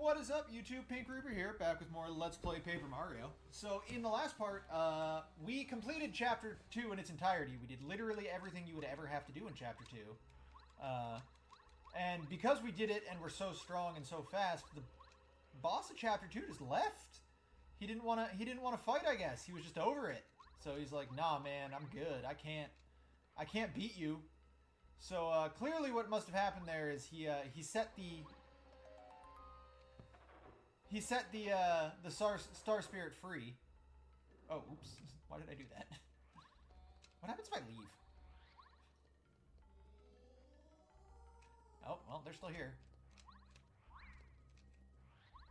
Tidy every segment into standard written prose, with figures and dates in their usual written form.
What is up, YouTube? Pink Reaper here, back with more Let's Play Paper Mario. So, in the last part, we completed Chapter 2 in its entirety. We did literally everything you would ever have to do in Chapter 2. And because we did it and we're so strong and so fast, the boss of Chapter 2 just left. He didn't want to fight, I guess. He was just over it. So he's like, nah, man, I'm good. I can't beat you. So, clearly what must have happened there is he set the Star Spirit free. Oh, oops. Why did I do that? What happens if I leave? Oh, well, they're still here.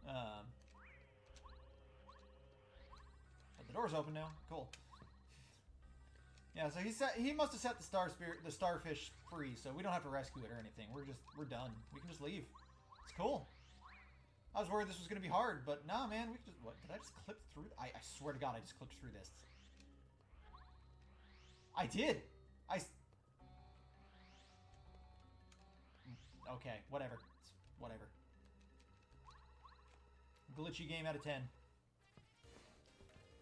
But the door's open now. Cool. Yeah, so he must have set the starfish free, so we don't have to rescue it or anything. We're done. We can just leave. It's cool. I was worried this was going to be hard, but nah, man, we can just... What? Did I just clip through? I swear to God, I just clipped through this. I did! Okay, whatever. Whatever. Glitchy game out of 10.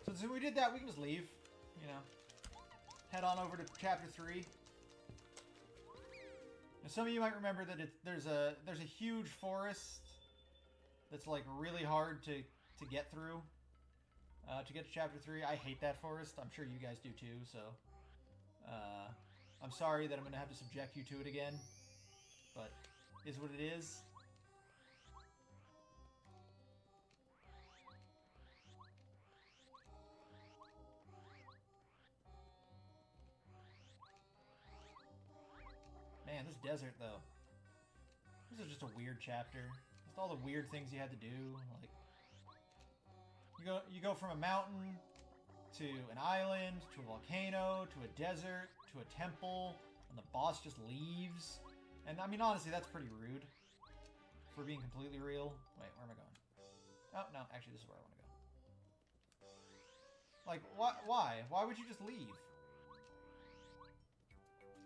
So since we did that, we can just leave, you know. Head on over to Chapter 3. Now, some of you might remember that there's a huge forest that's like really hard to get through to get to Chapter 3. I hate that forest. I'm sure you guys do too, so I'm sorry that I'm gonna have to subject you to it again, but it is what it is. Man, this desert though. This is just a weird chapter. Just all the weird things you had to do, like you go from a mountain to an island to a volcano to a desert to a temple, and the boss just leaves. And I mean, honestly, that's pretty rude. For being completely real. Wait, where am I going? Oh no, actually, this is where I want to go. Like, why? Why would you just leave?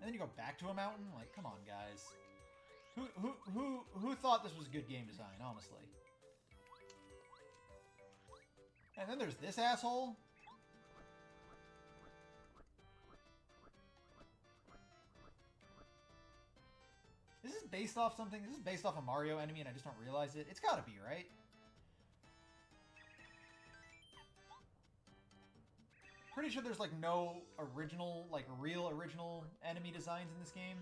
And then you go back to a mountain? Like, come on, guys. Who thought this was good game design, honestly? And then there's this asshole. This is based off something. This is based off a Mario enemy and I just don't realize it. It's gotta be, right? Pretty sure there's like no original, like real original enemy designs in this game.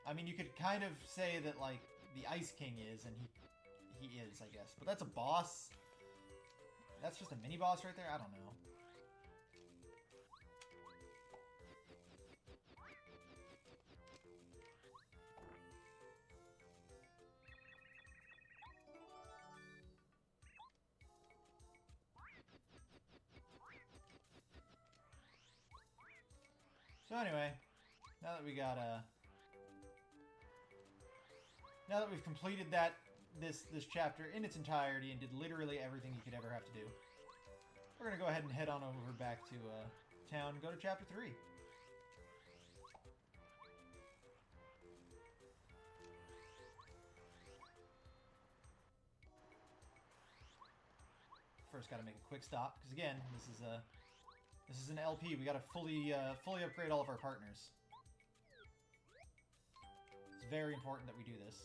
I mean, you could kind of say that, like, the Ice King is, and he is, I guess. But that's a boss. That's just a mini-boss right there? I don't know. So anyway, now that we got now that we've completed this chapter in its entirety and did literally everything you could ever have to do, we're gonna go ahead and head on over back to town and go to Chapter 3. First, got to make a quick stop because again, this is an LP. We got to fully upgrade all of our partners. It's very important that we do this.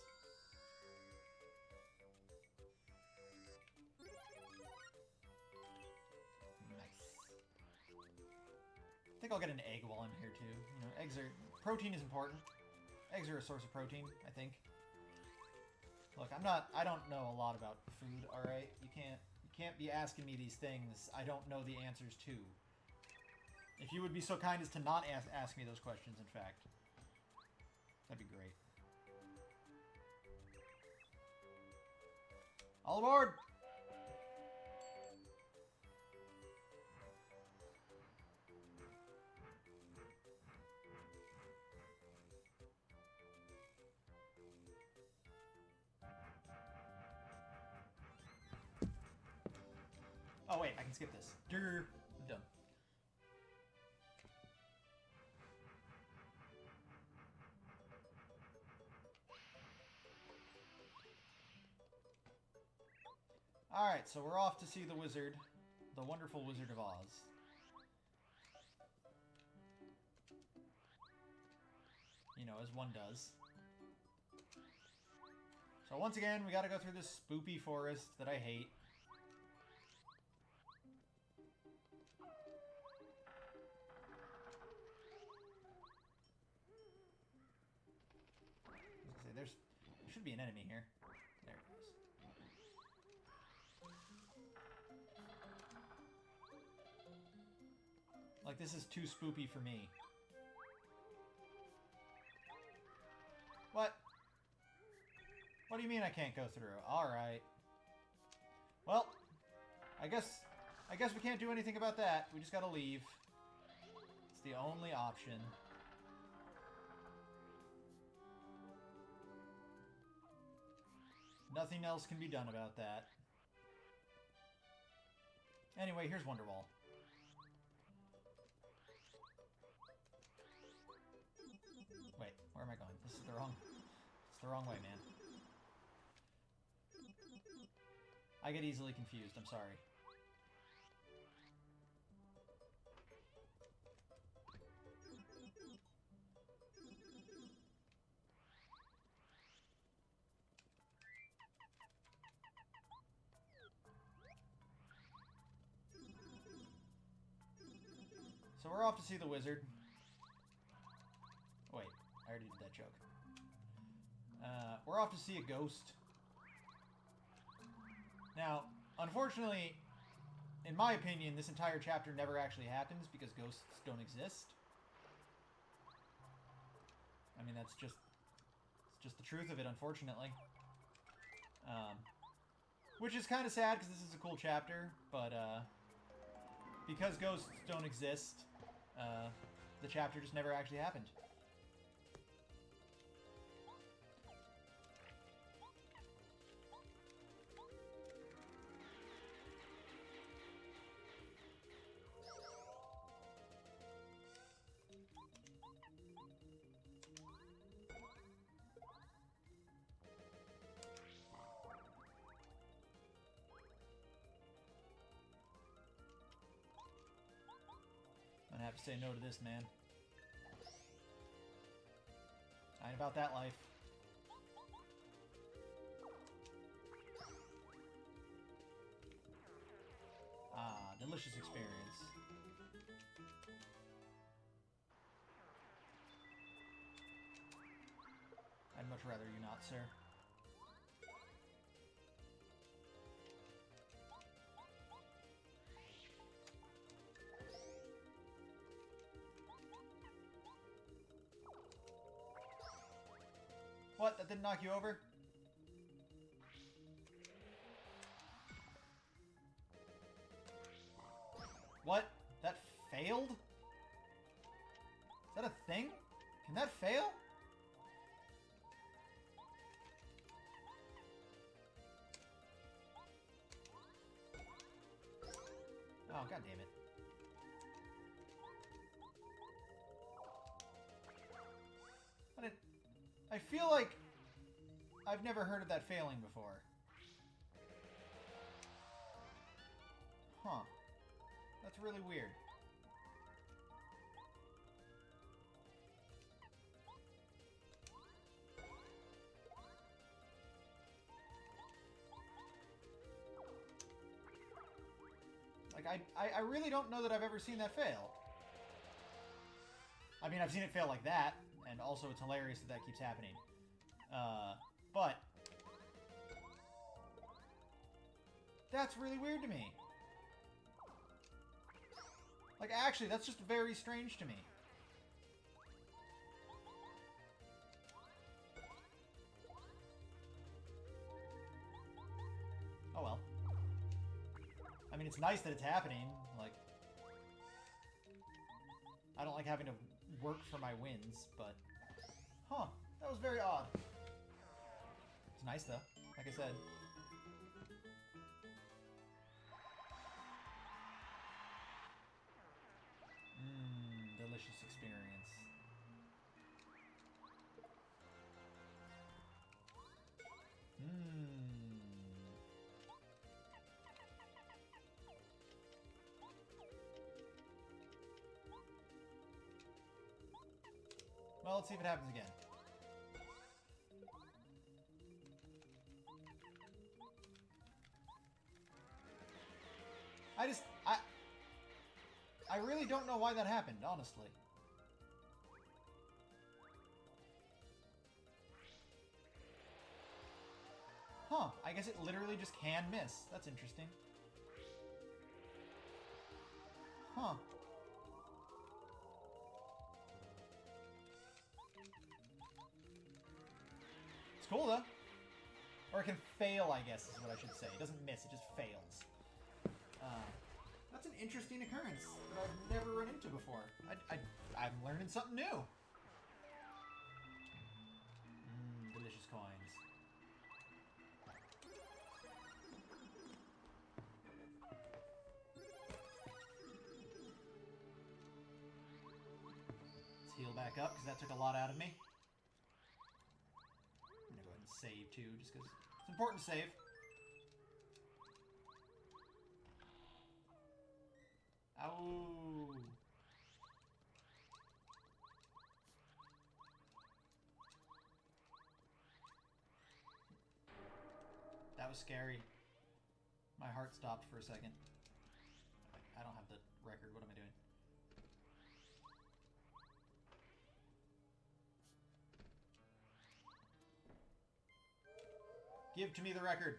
Nice. I think I'll get an egg while I'm here too. You know, eggs are... Protein is important. Eggs are a source of protein, I think. Look, I don't know a lot about food, alright? You can't be asking me these things I don't know the answers to. If you would be so kind as to not ask me those questions, in fact. That'd be great. All aboard! Oh wait, I can skip this. I'm done. Alright, so we're off to see the wizard. The wonderful Wizard of Oz. You know, as one does. So once again, we gotta go through this spoopy forest that I hate. There should be an enemy here. There it goes. Like, this is too spoopy for me. What? What do you mean I can't go through? Alright. Well, I guess we can't do anything about that. We just gotta leave. It's the only option. Nothing else can be done about that. Anyway, here's Wonderwall. Wait, where am I going? This is the wrong... It's the wrong way, man. I get easily confused, I'm sorry. So we're off to see the wizard. Wait, I already did that joke. We're off to see a ghost. Now, unfortunately, in my opinion, this entire chapter never actually happens because ghosts don't exist. I mean, it's just the truth of it, unfortunately. Which is kind of sad because this is a cool chapter, but because ghosts don't exist, the chapter just never actually happened. I'm gonna have to say no to this, man. I ain't about that life. Ah, delicious experience. I'd much rather you not, sir. What? That didn't knock you over? What? That failed? Is that a thing? Can that fail? Oh, god damn it. I feel like I've never heard of that failing before. Huh. That's really weird. Like, I really don't know that I've ever seen that fail. I mean, I've seen it fail like that, and also it's hilarious that that keeps happening. But that's really weird to me. Like, actually, that's just very strange to me. Oh well. I mean, it's nice that it's happening. Like, I don't like having to work for my wins, but... Huh. That was very odd. It's nice, though. Like I said. Delicious experience. Well, let's see if it happens again. I really don't know why that happened, honestly. Huh, I guess it literally just can miss. That's interesting. Huh. It's cool, though. Or it can fail, I guess, is what I should say. It doesn't miss, it just fails. That's an interesting occurrence that I've never run into before. I'm learning something new. Delicious coins. Let's heal back up, because that took a lot out of me. I'm going to go ahead and save, too, just because it's important to save. Ow. That was scary. My heart stopped for a second. I don't have the record. What am I doing? Give to me the record.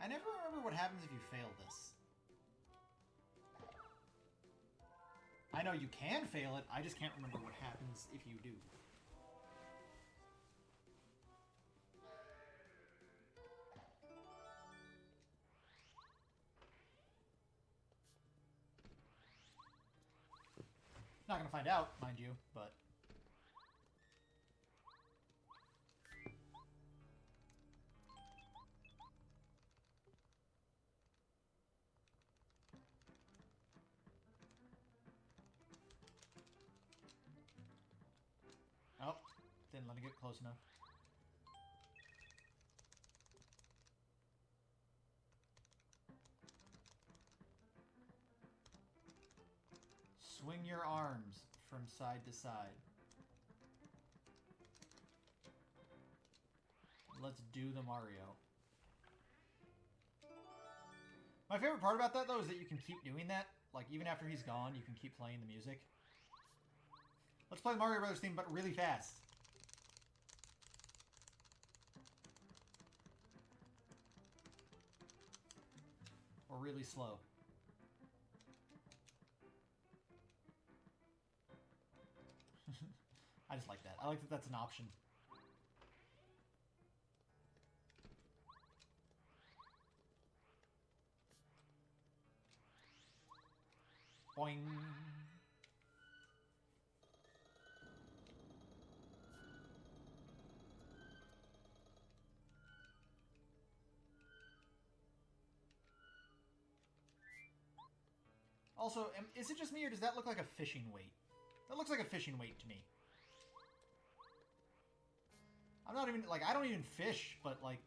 I never remember what happens if you fail this. I know you can fail it, I just can't remember what happens if you do. Not gonna find out, mind you, but... Oh, didn't let me get close enough. Swing your arms from side to side. Let's do the Mario. My favorite part about that, though, is that you can keep doing that. Like, even after he's gone, you can keep playing the music. Let's play the Mario Brothers theme, but really fast. Or really slow. I just like that. I like that that's an option. Boing. Also, is it just me, or does that look like a fishing weight? That looks like a fishing weight to me. I'm not even, like, I don't even fish, but, like,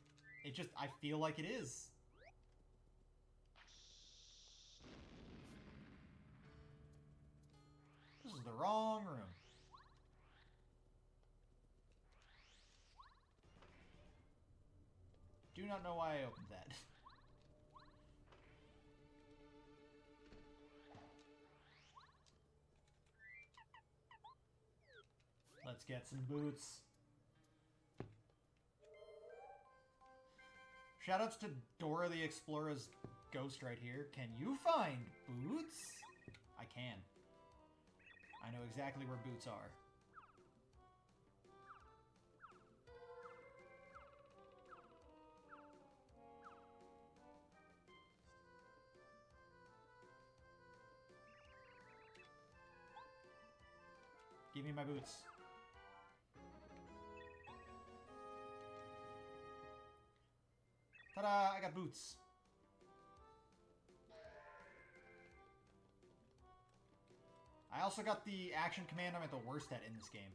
it just, I feel like it is. This is the wrong room. Do not know why I opened that. Let's get some boots. Shoutouts to Dora the Explorer's ghost right here. Can you find boots? I can. I know exactly where boots are. Give me my boots. Ta-da! I got boots. also got the action command I'm at the worst at in this game.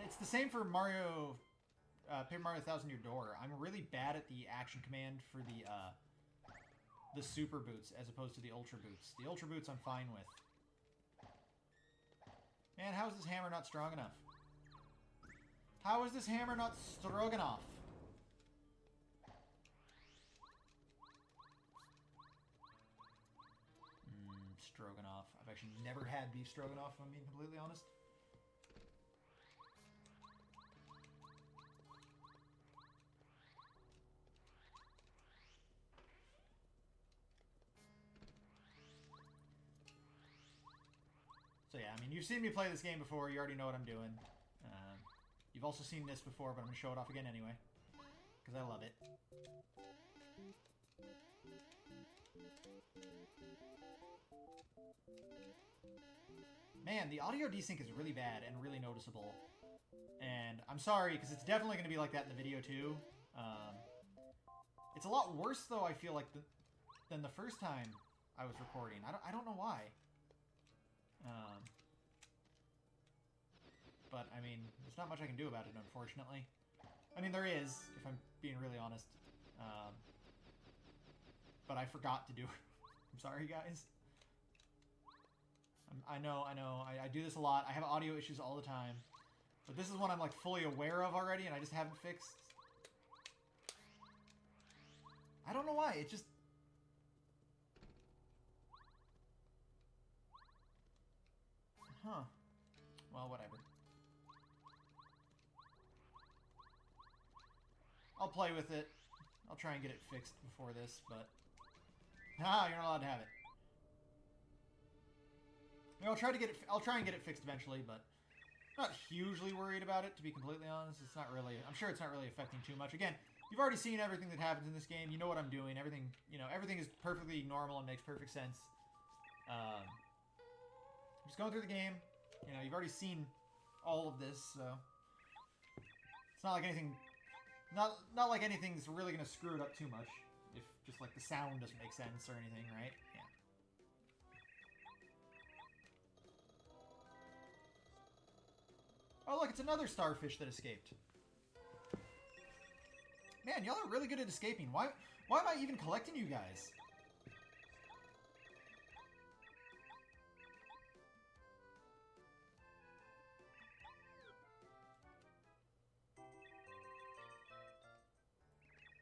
It's the same for Mario, Paper Mario Thousand Year Door. I'm really bad at the action command for the super boots as opposed to the ultra boots. The ultra boots I'm fine with. Man, how is this hammer not strong enough? How is this hammer not strong enough? Stroganoff. I've actually never had beef stroganoff, if I'm being completely honest. So yeah, I mean, you've seen me play this game before. You already know what I'm doing. You've also seen this before, but I'm going to show it off again anyway. Because I love it. Man, the audio desync is really bad and really noticeable. And I'm sorry, because it's definitely going to be like that in the video too. It's a lot worse, though, I feel like, than the first time I was recording. I don't know why. But, I mean, there's not much I can do about it, unfortunately. I mean, there is, if I'm being really honest. But I forgot to do it. I'm sorry, guys. I know, I do this a lot. I have audio issues all the time. But this is one I'm, like, fully aware of already, and I just haven't fixed. I don't know why, it just... Huh. Well, whatever. I'll play with it. I'll try and get it fixed before this, but... Ah, you're not allowed to have it. I'll try and get it fixed eventually, but I'm not hugely worried about it, to be completely honest. It's not really... I'm sure it's not really affecting too much. Again, you've already seen everything that happens in this game. You know what I'm doing. Everything, you know, everything is perfectly normal and makes perfect sense. Just going through the game. You know, you've already seen all of this, so... It's not like anything... Not like anything's really going to screw it up too much. If just, like, the sound doesn't make sense or anything, right? Yeah. Oh, look, it's another starfish that escaped. Man, y'all are really good at escaping. Why am I even collecting you guys?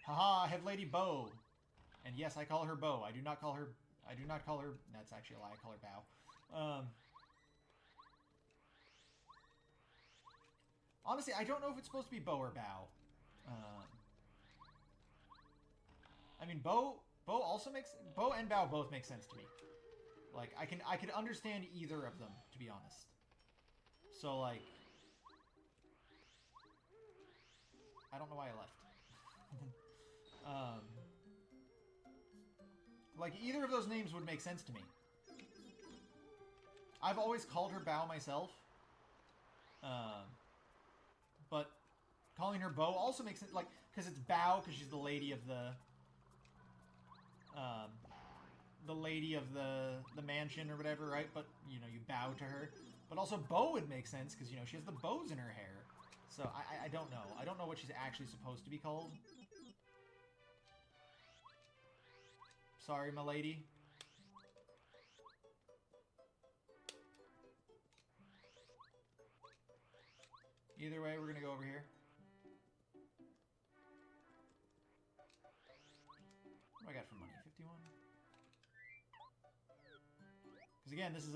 Haha, I have Lady Bow. And yes, I call her Bow. I do not call her... That's actually a lie. I call her Bow. Honestly, I don't know if it's supposed to be Bow or Bow. I mean, Bow also makes... Bow and Bow both make sense to me. Like, I could understand either of them, to be honest. So, like... I don't know why I left. Like, either of those names would make sense to me. I've always called her Bow myself. But calling her Bow also makes sense, like, because it's Bow, because she's the lady of the mansion or whatever, right? But, you know, you bow to her. But also Bow would make sense, because, you know, she has the bows in her hair. So, I don't know. I don't know what she's actually supposed to be called. Sorry, my lady. Either way, we're gonna go over here. What do I got for money? 51? Because again, this is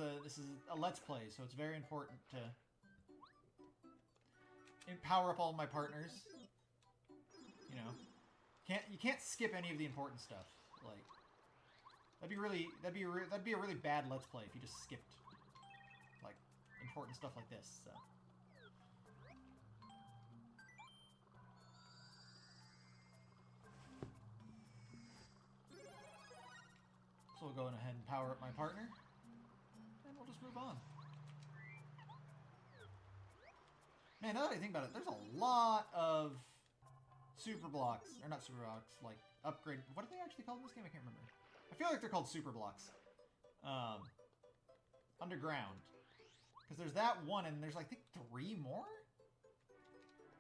a Let's Play, so it's very important to power up all of my partners. You know, you can't skip any of the important stuff. Like, that'd be a really bad Let's Play if you just skipped like important stuff like this. So. So we'll go ahead and power up my partner, and we'll just move on. Man, now that I think about it, there's a lot of super blocks. Or not super blocks, like upgrade. What are they actually called in this game? I can't remember. I feel like they're called super blocks. Underground. Because there's that one, and there's, I think, 3 more?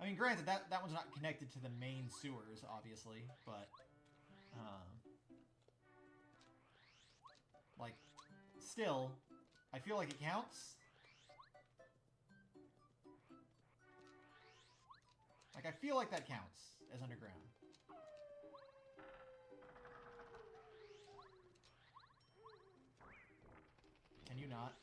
I mean, granted, that one's not connected to the main sewers, obviously, but... like, still, I feel like it counts. Like, I feel like that counts as underground. Can you not?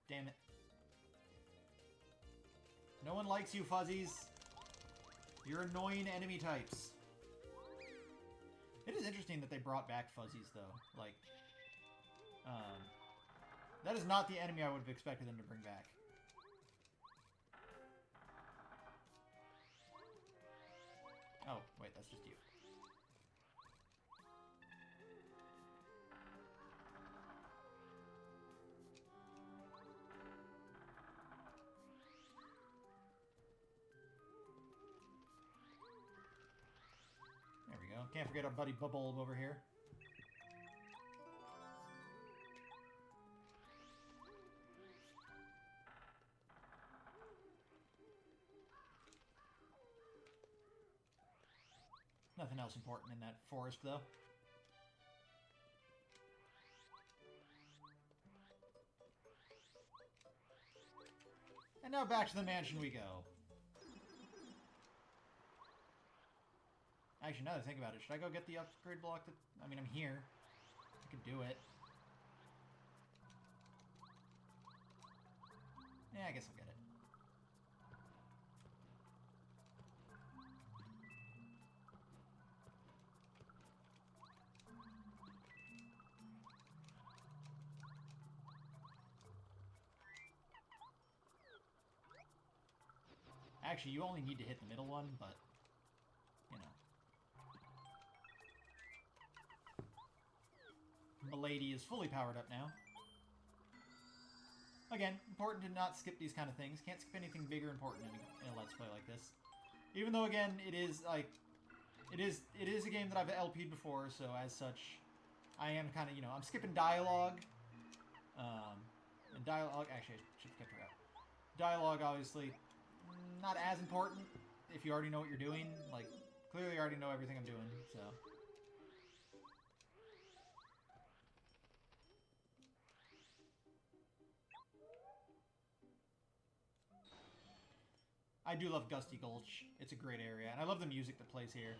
Damn it. No one likes you, Fuzzies. You're annoying enemy types. It is interesting that they brought back Fuzzies, though. Like, that is not the enemy I would have expected them to bring back. Oh, wait, that's just you. There we go. Can't forget our buddy Bubulb over here. Nothing else important in that forest, though. And now back to the mansion we go. Actually, now that I think about it, should I go get the upgrade block? I mean, I'm here. I could do it. Yeah, I guess I'll get it. Actually, you only need to hit the middle one, but, you know. Milady is fully powered up now. Again, important to not skip these kind of things. Can't skip anything big or important in a Let's Play like this. Even though, again, it is, like, it is a game that I've LP'd before, so as such, I am kind of, you know, I'm skipping dialogue. And dialogue, actually, I should have kept her out. Dialogue, obviously, not as important if you already know what you're doing. Like, clearly I already know everything I'm doing, so... I do love Gusty Gulch. It's a great area, and I love the music that plays here.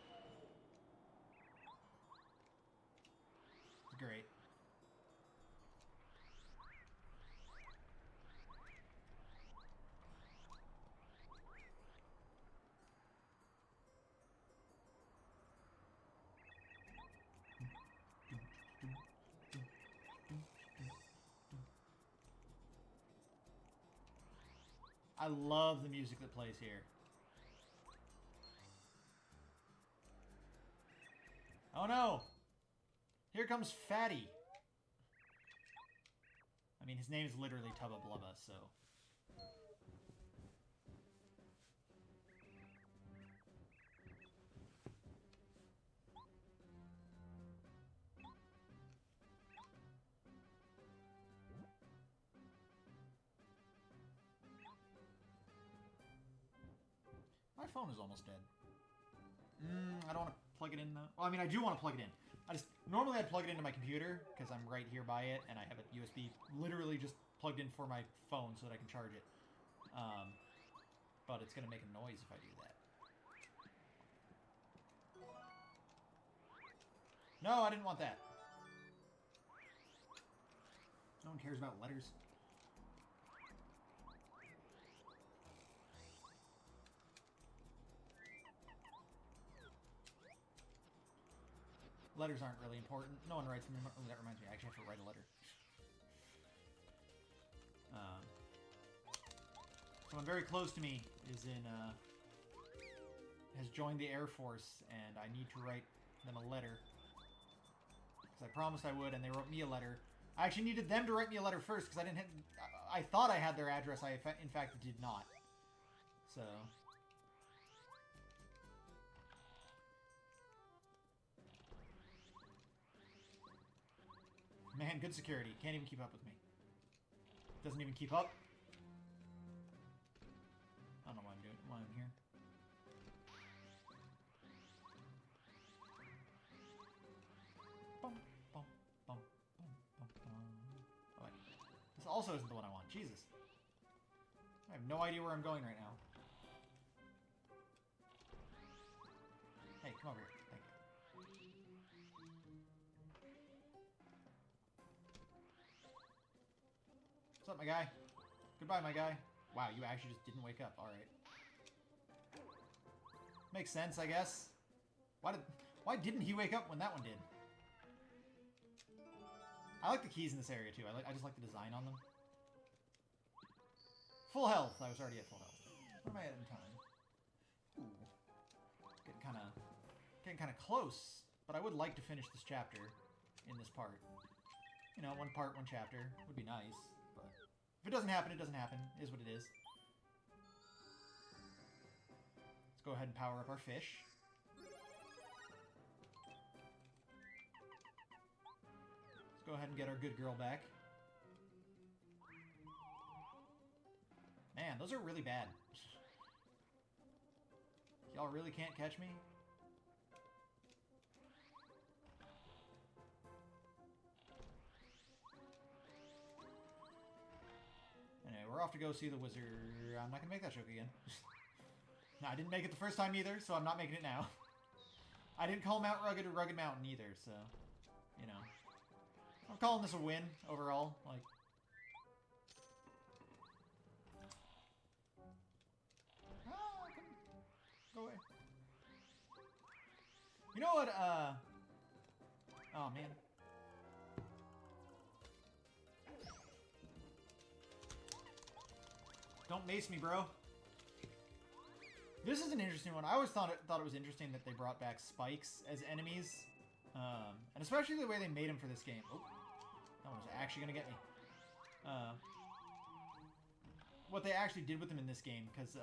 It's great. I love the music that plays here. Oh no! Here comes Fatty! I mean, his name is literally Tubba Blubba, so... My phone is almost dead. I don't want to plug it in, though. Well, I mean, I do want to plug it in. Normally I'd plug it into my computer, because I'm right here by it, and I have a USB literally just plugged in for my phone so that I can charge it. But it's going to make a noise if I do that. No, I didn't want that. No one cares about letters. Letters aren't really important. No one writes them. Oh, that reminds me. I actually have to write a letter. Someone very close to me is in, has joined the Air Force, and I need to write them a letter. Because I promised I would, and they wrote me a letter, I actually needed them to write me a letter first because I didn't. I thought I had their address. I in fact did not. So. Man, good security. Can't even keep up with me. Doesn't even keep up. I don't know why I'm doing. Why I'm here. Bum, bum, bum, bum, bum, bum. Oh, wait. This also isn't the one I want. Jesus. I have no idea where I'm going right now. Hey, come over here. Thank you. What's up, my guy? Goodbye, my guy. Wow, you actually just didn't wake up. Alright. Makes sense, I guess. Why didn't he wake up when that one did? I like the keys in this area, too. I just like the design on them. Full health. I was already at full health. What am I at in time? Ooh. Getting kind of close. But I would like to finish this chapter in this part. You know, one part, one chapter. Would be nice. But if it doesn't happen, it doesn't happen. It is what it is. Let's go ahead and power up our fish. Let's go ahead and get our good girl back. Man, those are really bad. Y'all really can't catch me? Anyway, we're off to go see the wizard. I'm not gonna make that joke again. No, I didn't make it the first time either, so I'm not making it now. I didn't call Mount Rugged a rugged mountain either, so, you know. I'm calling this a win overall. Like, go away. You know what, oh, man. Don't mace me, bro. This is an interesting one. I always thought it was interesting that they brought back spikes as enemies. And especially the way they made them for this game. Oh, that one was actually going to get me. What they actually did with them in this game, because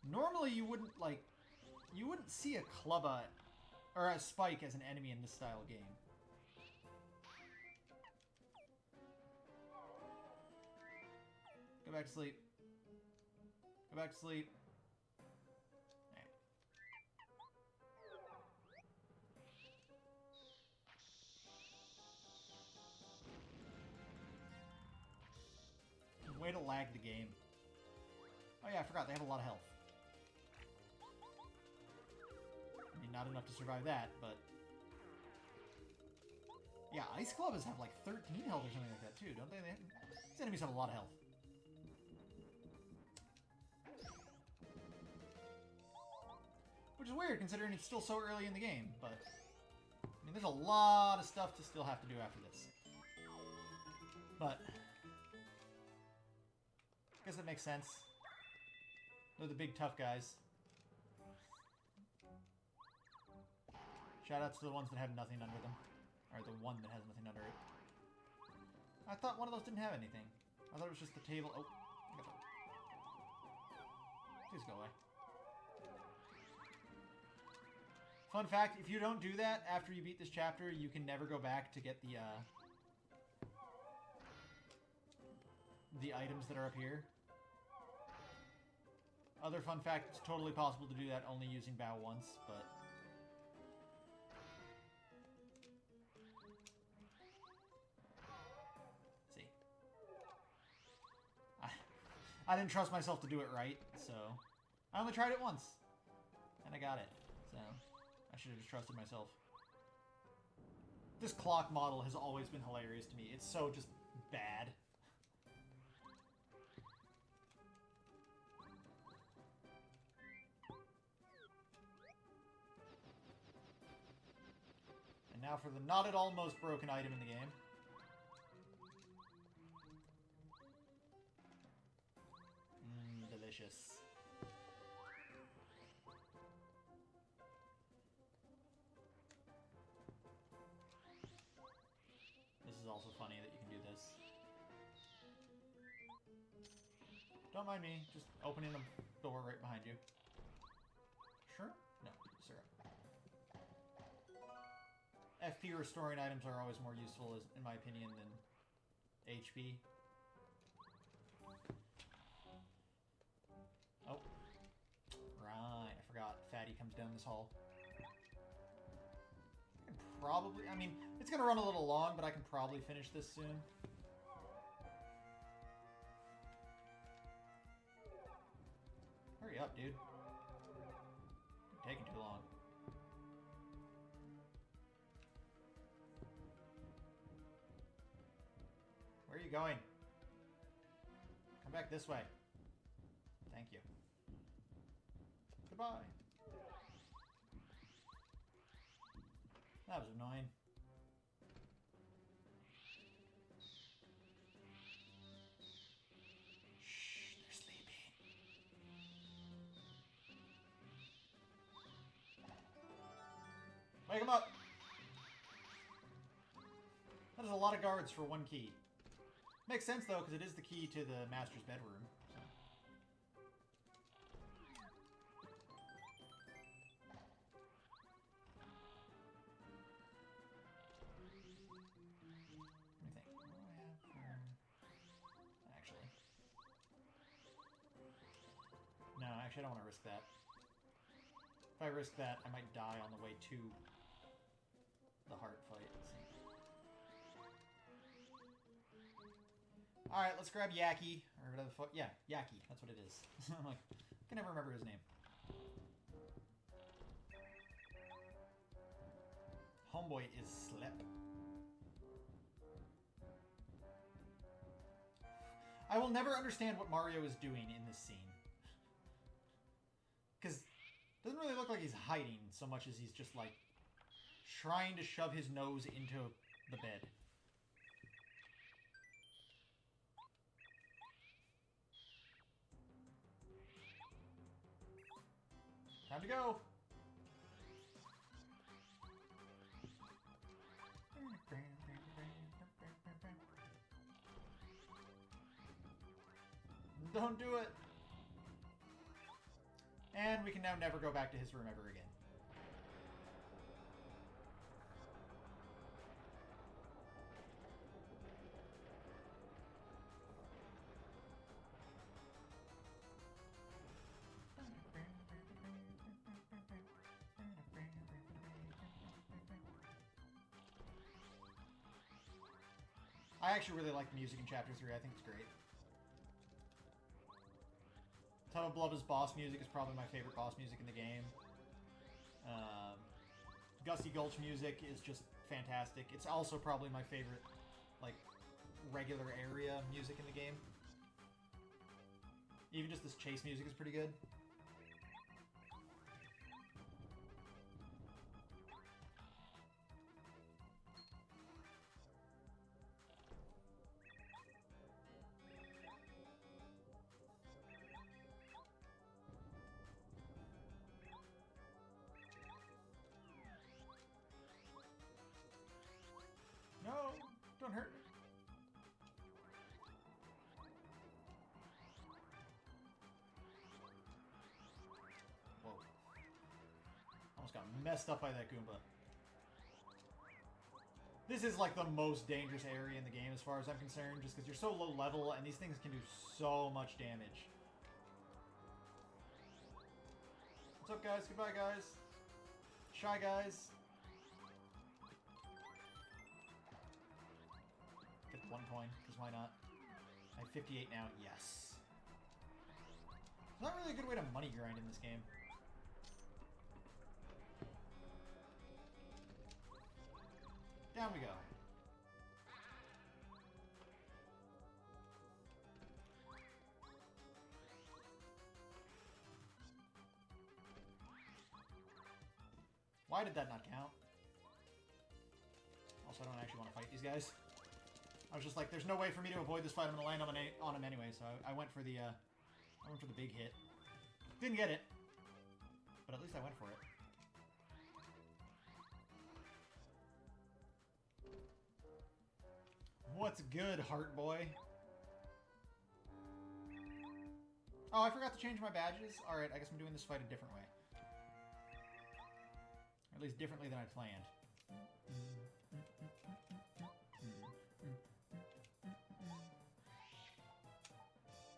normally you wouldn't see a Clubba or a Spike as an enemy in this style of game. Go back to sleep. Go back to sleep. Way to lag the game. Oh yeah, I forgot, they have a lot of health. I mean, not enough to survive that, but... Yeah, Ice Clubbas have like 13 health or something like that too, don't they? These enemies have a lot of health. Which is weird, considering it's still so early in the game, but... I mean, there's a lot of stuff to still have to do after this. But... I guess that makes sense. They're the big tough guys. Shoutouts to the ones that have nothing under them. Or the one that has nothing under it. I thought one of those didn't have anything. I thought it was just the table. Oh, I got that. Please go away. Fun fact, if you don't do that after you beat this chapter, you can never go back to get the items that are up here. Other fun fact, it's totally possible to do that only using Bow once, but... Let's see. I didn't trust myself to do it right, so... I only tried it once. And I got it, so... I should have just trusted myself. This clock model has always been hilarious to me. It's so just bad. And now for the not at all most broken item in the game. Delicious. also funny that you can do this. Don't mind me, just opening the door right behind you. Sure? No, syrup. FP restoring items are always more useful, in my opinion, than HP. Oh. Right, I forgot. Fatty comes down this hall. I can probably... I mean, it's going to run a little long, but I can probably finish this soon. Hurry up, dude. You're taking too long. Where are you going? Come back this way. Thank you. Goodbye. That was annoying. Shh, they're sleeping. Wake them up! That is a lot of guards for one key. Makes sense, though, because it is the key to the master's bedroom. So. Let me think. What do I have for... Actually. No, actually, I don't want to risk that. If I risk that, I might die on the way to the heart fight. Alright, let's grab Yaki, or whatever the fuck. Yeah, Yaki, that's what it is. I'm like, I can never remember his name. Homeboy is Slip. I will never understand what Mario is doing in this scene. Because it doesn't really look like he's hiding so much as he's just like trying to shove his nose into the bed. Time to go! Don't do it! And we can now never go back to his room ever again. I actually really like the music in Chapter 3. I think it's great. Tubba Blubba's boss music is probably my favorite boss music in the game. Gusty Gulch music is just fantastic. It's also probably my favorite, like, regular area music in the game. Even just this chase music is pretty good. No! Don't hurt me! Whoa. Almost got messed up by that Goomba. This is like the most dangerous area in the game as far as I'm concerned, just because you're so low level and these things can do so much damage. What's up, guys? Goodbye, guys. Shy Guys. Get 1 coin, because why not? I have 58 now. Yes. It's not really a good way to money grind in this game. Down we go. Why did that not count? Also, I don't actually want to fight these guys. I was just like, there's no way for me to avoid this fight. I'm gonna land on him anyway, so I went for the big hit. Didn't get it, but at least I went for it. What's good, Heart Boy? Oh, I forgot to change my badges. Alright, I guess I'm doing this fight a different way. Or at least differently than I planned.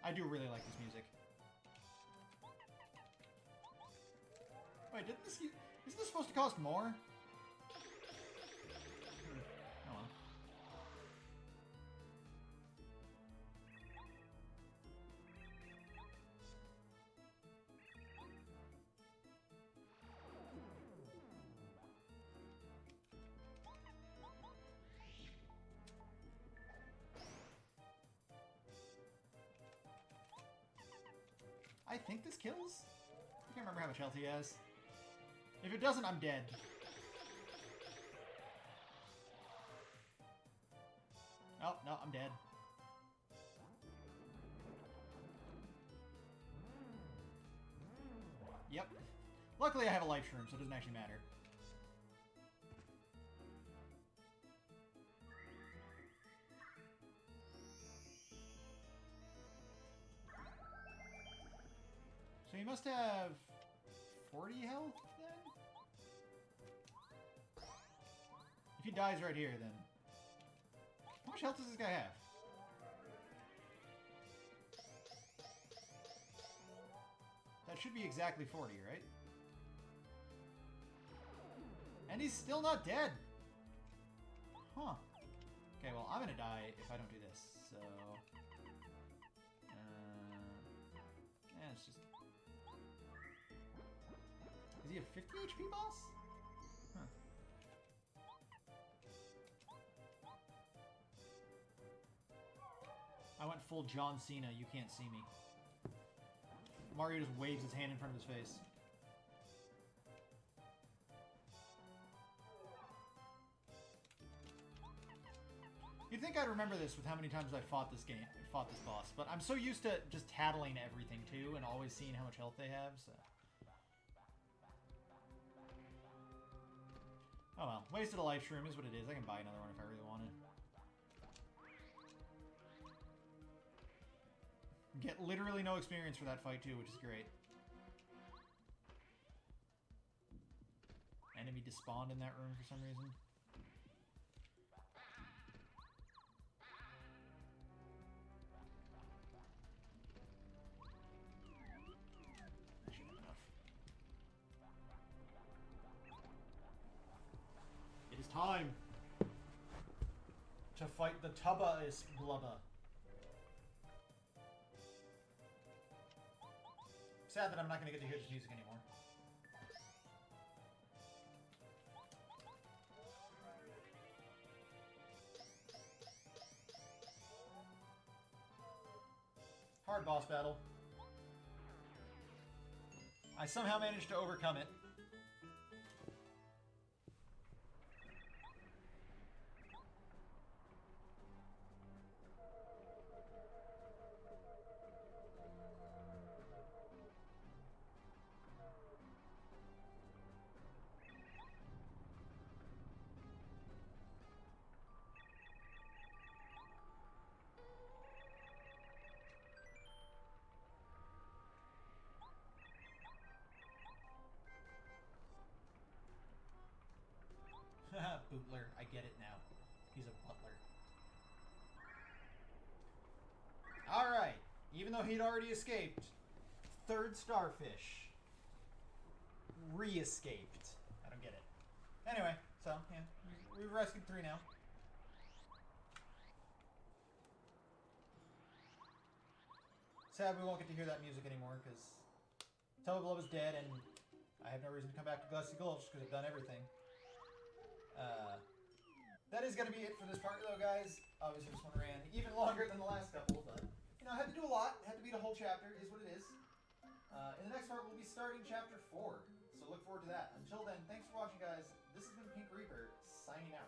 I do really like this music. Wait, isn't this supposed to cost more? Oh well. I think this kills? I can't remember how much health he has. If it doesn't, I'm dead. Oh, no, I'm dead. Yep. Luckily I have a life shroom, so it doesn't actually matter. So he must have 40 health then? If he dies right here, then... How much health does this guy have? That should be exactly 40, right? And he's still not dead! Huh. Okay, well, I'm gonna die if I don't do this, so... yeah, it's just... Is he a 50 HP boss? Huh. I went full John Cena, you can't see me. Mario just waves his hand in front of his face. You'd think I'd remember this with how many times I fought this boss, but I'm so used to just tattling everything too, and always seeing how much health they have, so... Oh well, wasted a life shroom is what it is. I can buy another one if I really wanted. Get literally no experience for that fight too, which is great. Enemy despawned in that room for some reason. That should be enough. It is time to fight the Tubba-is Blubba. Sad that I'm not going to get to hear this music anymore. Hard boss battle. I somehow managed to overcome it. Bootler, I get it now. He's a butler. Alright, even though he'd already escaped, third starfish re-escaped. I don't get it. Anyway, so, yeah, we've rescued 3 now. Sad we won't get to hear that music anymore, because Tubba Blubba's dead, and I have no reason to come back to Gusty Gulch, because I've done everything. That is going to be it for this part, though, guys. Obviously, this one ran even longer than the last couple, but, you know, I had to do a lot. Had to beat a whole chapter, is what it is. In the next part, we'll be starting Chapter 4, so look forward to that. Until then, thanks for watching, guys. This has been Pink Reaper, signing out.